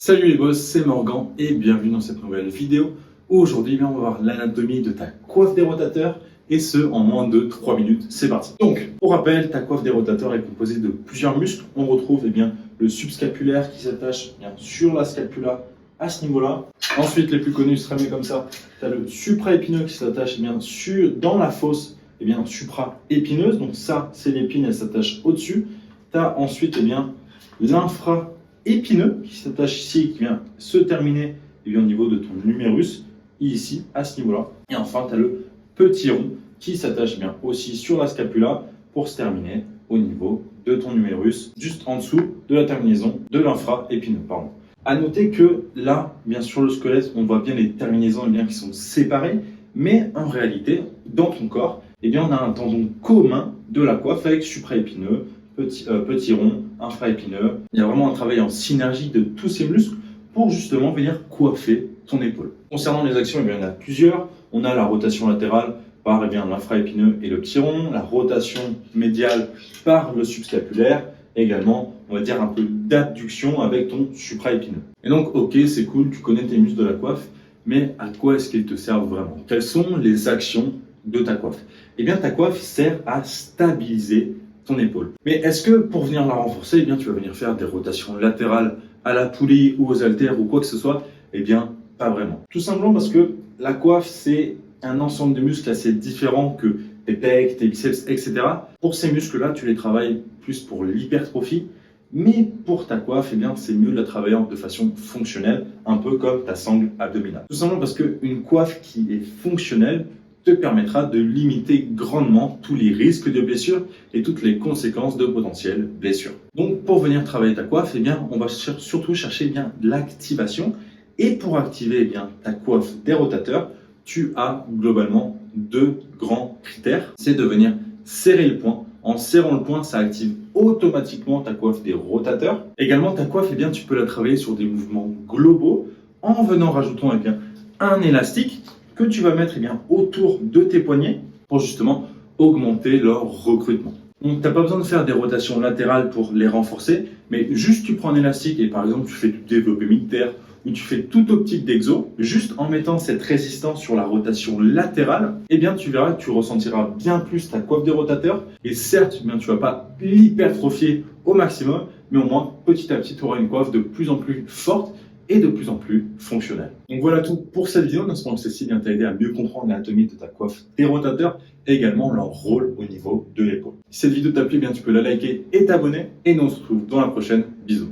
Salut les boss, c'est Morgan et bienvenue dans cette nouvelle vidéo. Aujourd'hui, on va voir l'anatomie de ta coiffe des rotateurs et ce en moins de 3 minutes. C'est parti. Donc, pour rappel, ta coiffe des rotateurs est composée de plusieurs muscles. On retrouve le subscapulaire qui s'attache sur la scapula à ce niveau-là. Ensuite, les plus connus se ramènent comme ça. Tu as le supraépineux qui s'attache dans la fosse supraépineuse. Donc ça, c'est l'épine, elle s'attache au-dessus. Tu as ensuite l'infraépineux qui s'attache ici, qui vient se terminer au niveau de ton numérus, ici, à ce niveau-là. Et enfin, tu as le petit rond qui s'attache aussi sur la scapula pour se terminer au niveau de ton numérus, juste en dessous de la terminaison de l'infraépineux. À noter que là, bien sur le squelette, on voit bien les terminaisons qui sont séparées, mais en réalité, dans ton corps, on a un tendon commun de la coiffe avec supraépineux, petit rond, infraépineux. Il y a vraiment un travail en synergie de tous ces muscles pour justement venir coiffer ton épaule. Concernant les actions, il y en a plusieurs. On a la rotation latérale par l'infraépineux et le petit rond, la rotation médiale par le subscapulaire, et également, on va dire un peu d'abduction avec ton supraépineux. Et donc, ok, c'est cool, tu connais tes muscles de la coiffe, mais à quoi est-ce qu'ils te servent vraiment? Quelles sont les actions de ta coiffe? Eh bien, ta coiffe sert à stabiliser ton épaule. Mais est-ce que pour venir la renforcer, tu vas venir faire des rotations latérales à la poulie ou aux haltères ou quoi que ce soit? Eh bien, pas vraiment. Tout simplement parce que la coiffe, c'est un ensemble de muscles assez différents que tes pecs, tes biceps, etc. Pour ces muscles-là, tu les travailles plus pour l'hypertrophie, mais pour ta coiffe, c'est mieux de la travailler de façon fonctionnelle, un peu comme ta sangle abdominale. Tout simplement parce qu'une coiffe qui est fonctionnelle te permettra de limiter grandement tous les risques de blessures et toutes les conséquences de potentielles blessures. Donc pour venir travailler ta coiffe, on va surtout chercher de l'activation. Et pour activer ta coiffe des rotateurs, tu as globalement deux grands critères. C'est de venir serrer le poing. En serrant le poing, ça active automatiquement ta coiffe des rotateurs. Également, ta coiffe, tu peux la travailler sur des mouvements globaux en venant rajoutant un élastique que tu vas mettre autour de tes poignets pour justement augmenter leur recrutement. Donc, tu n'as pas besoin de faire des rotations latérales pour les renforcer, mais juste tu prends un élastique et par exemple tu fais du développé militaire ou tu fais toute optique d'exo, juste en mettant cette résistance sur la rotation latérale, tu verras que tu ressentiras bien plus ta coiffe des rotateurs. Et certes, tu ne vas pas l'hypertrophier au maximum, mais au moins petit à petit, tu auras une coiffe de plus en plus forte et de plus en plus fonctionnelle. Donc voilà tout pour cette vidéo. Nous espérons que celle-ci t'a aidé à mieux comprendre l'anatomie de ta coiffe des rotateurs et également leur rôle au niveau de l'épaule. Si cette vidéo t'a plu, tu peux la liker et t'abonner. Et nous on se retrouve dans la prochaine. Bisous.